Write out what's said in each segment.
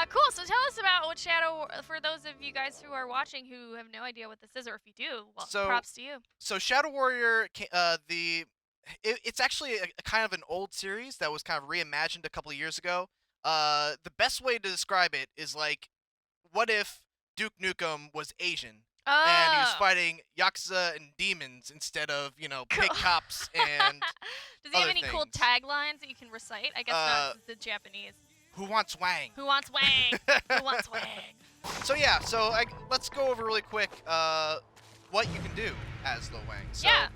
Cool. So tell us about what for those of you guys who are watching who have no idea what this is, or if you do, well, So- props to you. So Shadow Warrior, it's actually a kind of an old series that was kind of reimagined a couple of years ago. The best way to describe it is like, what if Duke Nukem was Asian and he was Oh. fighting Yakuza and demons instead of, pig cops and Does he have other any cool things. taglines that you can recite? I guess not, since it's Japanese. Who wants Wang? Who wants Wang? Who wants Wang? So yeah, let's go over really quick what you can do as Lil Wang. So, Yeah.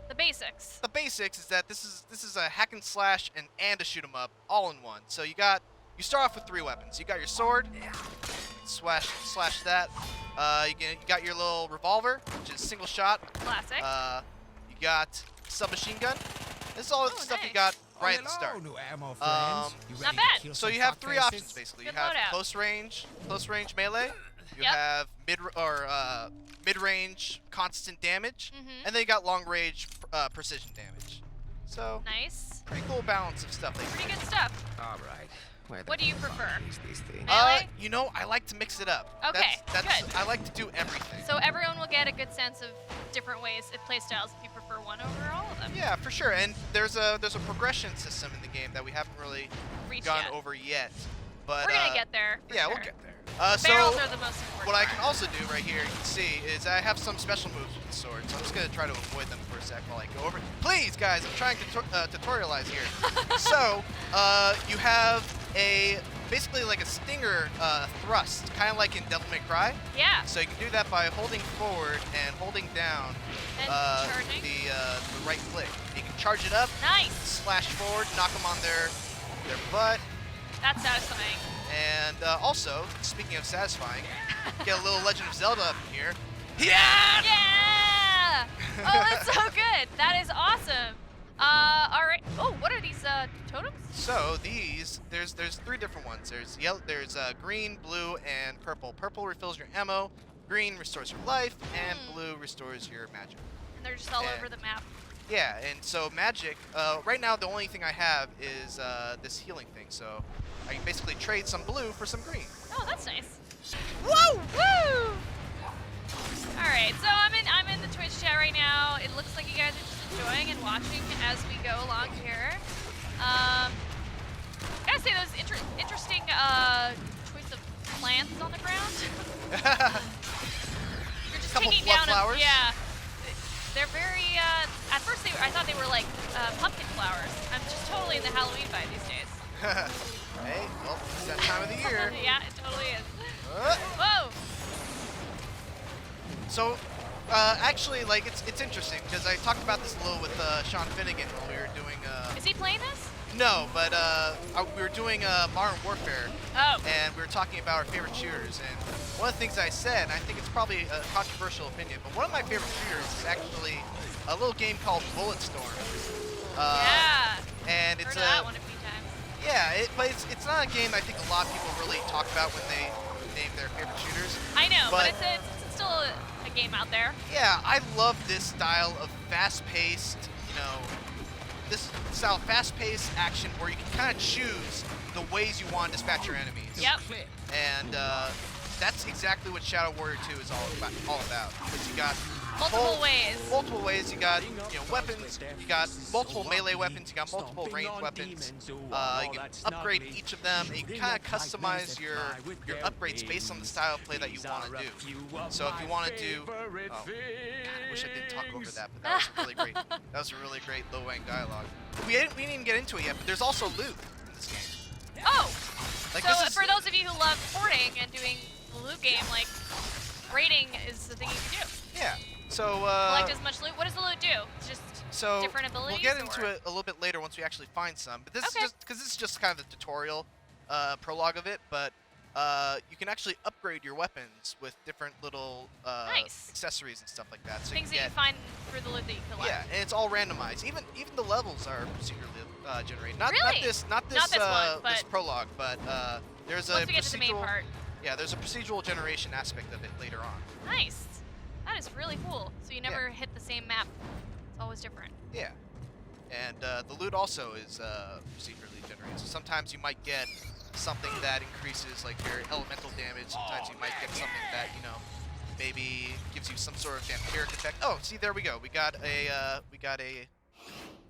The basics. The basics is that this is a hack and slash and a shoot 'em up all in one. So you start off with 3 weapons. You got your sword, slash that. You got your little revolver, which is single shot. Classic. You got submachine gun. This is all the stuff you got right at the start. Not bad. So you have 3 options basically. Good You have loadout. close range melee. You Yep. have mid range constant damage, Mhm. and then you got long range precision damage. So Nice. pretty cool balance of stuff. Pretty good stuff. All right. What do you prefer? These things? Melee? I like to mix it up. Okay, that's good. I like to do everything. So everyone will get a good sense of different ways at playstyles if you prefer one over all of them. Yeah, for sure. And there's a progression system in the game that we haven't really Reach gone yet. over yet. But We're gonna get there. for yeah, sure. we'll get there. Barrels So are the most important. what I part. can also do right here, you can see, is I have some special moves with the sword. So I'm just gonna try to avoid them for a sec while I go over. Please, guys, I'm trying to tutorialize here. So you have basically like a stinger thrust, kind of like in Devil May Cry. Yeah. So you can do that by holding forward and holding down And charging. the right click. You can charge it up, Nice. slash forward, knock them on their butt. That's satisfying. And also, speaking of satisfying, get a little Legend of Zelda up in here. Yeah! Yeah! Oh, that's so good. That is awesome. All right. Oh, what are these totems? So there's 3 different ones. There's green, blue, and purple. Purple refills your ammo. Green restores your life, and blue restores your magic. And they're just all And- over the map. Yeah, and so magic, right now the only thing I have is this healing thing, so I can basically trade some blue for some green. Oh, that's nice. Woo! Woo! All right, so I'm in the Twitch chat right now. It looks like you guys are just enjoying and watching as we go along here. Gotta say those interesting choice of plants on the ground. You're just Couple taking blood down flowers. Yeah. They're very. At first, I thought they were like pumpkin flowers. I'm just totally in the Halloween vibe these days. Hey, well, it's that time of the year. Yeah, it totally is. Uh, Whoa! So, actually, like, it's interesting, because I talked about this a little with Sean Finnegan while we were doing, Is he playing this? No, but we were doing Modern Warfare, Oh. and we were talking about our favorite shooters, and one of the things I said, and I think it's probably a controversial opinion, but one of my favorite shooters is actually a little game called Bulletstorm. Yeah. And Heard it's of that one a few times. Yeah, but it's not a game I think a lot of people really talk about when they name their favorite shooters. I know, but But- it's still a game out there. Yeah, I love this style of fast-paced, fast-paced action where you can kind of choose the ways you want to dispatch your enemies. Yep. And that's exactly what Shadow Warrior 2 is all about. Because you got Multiple ways. Multiple ways. You got weapons. You got multiple melee weapons. You got multiple ranged weapons. You can upgrade each of them, and you can kind of customize your upgrades based on the style of play that you want to do. So if you want to do, God, I wish I didn't talk over that, but that was really great. That was a really great Lil Wang dialogue. We didn't even get into it yet, but there's also loot in this game. Oh. Like, So this is- for those of you who love porting and doing the loot game, like raiding is the thing you can do. Yeah. So Collect as much loot. What does the loot do? It's just different abilities. We'll get into or? it a little bit later once we actually find some. But this Okay. is just because this is just kind of the tutorial prologue of it. But you can actually upgrade your weapons with different little Nice. accessories and stuff like that. So Things you that can you find through the loot that you collect. yeah, and it's all randomized. Even the levels are procedurally generated. Not Really? this Not this one, this but prologue, but there's a once we get to the main part. Yeah, there's a procedural generation aspect of it later on. Nice. That is really cool. So you never hit the same map. It's always different. Yeah. And the loot also is procedurally generated. So sometimes you might get something that increases like your elemental damage. Sometimes you might get something that, you know, maybe gives you some sort of vampiric effect. Oh, see, there we go. We got a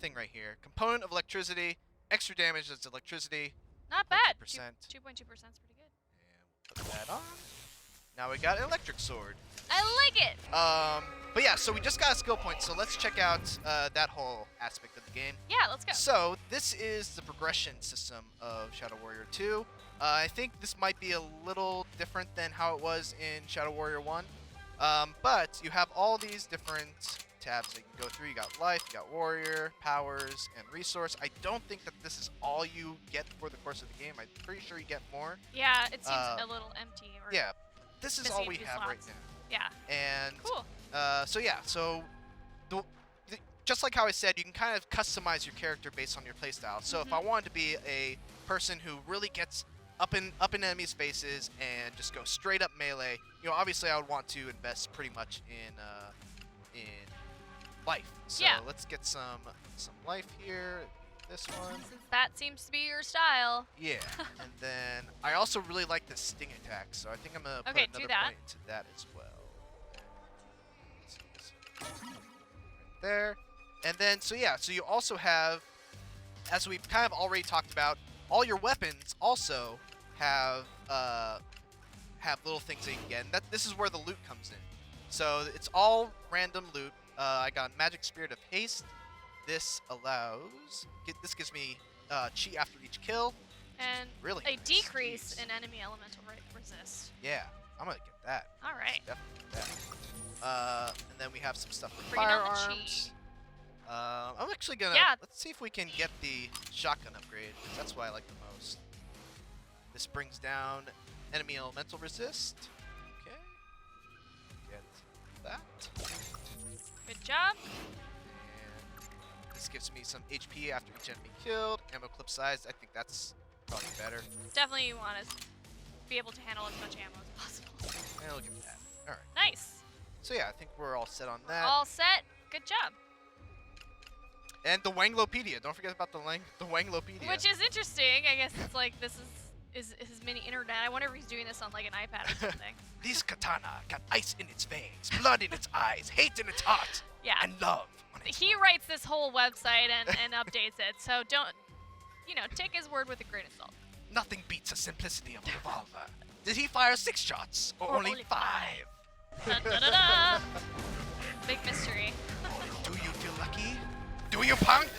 thing right here. Component of electricity, extra damage as electricity. Not bad. 2%. 2.2% is pretty good. And we'll put that on. Now we got an electric sword. I like it. But yeah, so we just got a skill point, so let's check out that whole aspect of the game. Yeah, let's go. So this is the progression system of Shadow Warrior 2. I think this might be a little different than how it was in Shadow Warrior 1. But you have all these different tabs that you can go through. You got life, you got warrior, powers, and resource. I don't think that this is all you get for the course of the game. I'm pretty sure you get more. Yeah, it seems a little empty. Or Yeah, this is all we have slots. right now. Yeah. And cool. So just like how I said, you can kind of customize your character based on your playstyle. So if I wanted to be a person who really gets up in enemies' faces and just go straight up melee, you know, obviously I would want to invest pretty much in life. So yeah. let's get some life here. This one. Since that seems to be your style. Yeah. And then I also really like the sting attack, so I think I'm gonna put another point into that as well. Right there. And then so you also have, as we've kind of already talked about, all your weapons also have little things that you can get. And this is where the loot comes in. So it's all random loot. I got Magic Spirit of Haste. This this gives me chi after each kill. And really a decrease in enemy elemental resist. Yeah, I'm gonna get that. All right. Definitely get that. And then we have some stuff for Bringing down the firearms. I'm actually gonna let's see if we can get the shotgun upgrade, because that's what I like the most. This brings down enemy elemental resist. Okay. Get that. Good job. And this gives me some HP after each enemy killed. Ammo clip size, I think that's probably better. Definitely you want to be able to handle as much ammo as possible. And look at that. All right. Nice. So yeah, I think we're all set on that. All set. Good job. And the Wanglopedia. Don't forget about the Wanglopedia. Which is interesting. I guess it's like this is his mini internet. I wonder if he's doing this on like an iPad or something. This katana got ice in its veins, blood in its eyes, hate in its heart, yeah. and love on its He writes this whole website and updates it. So don't, take his word with a grain of salt. Nothing beats the simplicity of a revolver. Did he fire 6 shots or only 5? Da, da, da, da. Big mystery. Do you feel lucky? Do you, punk?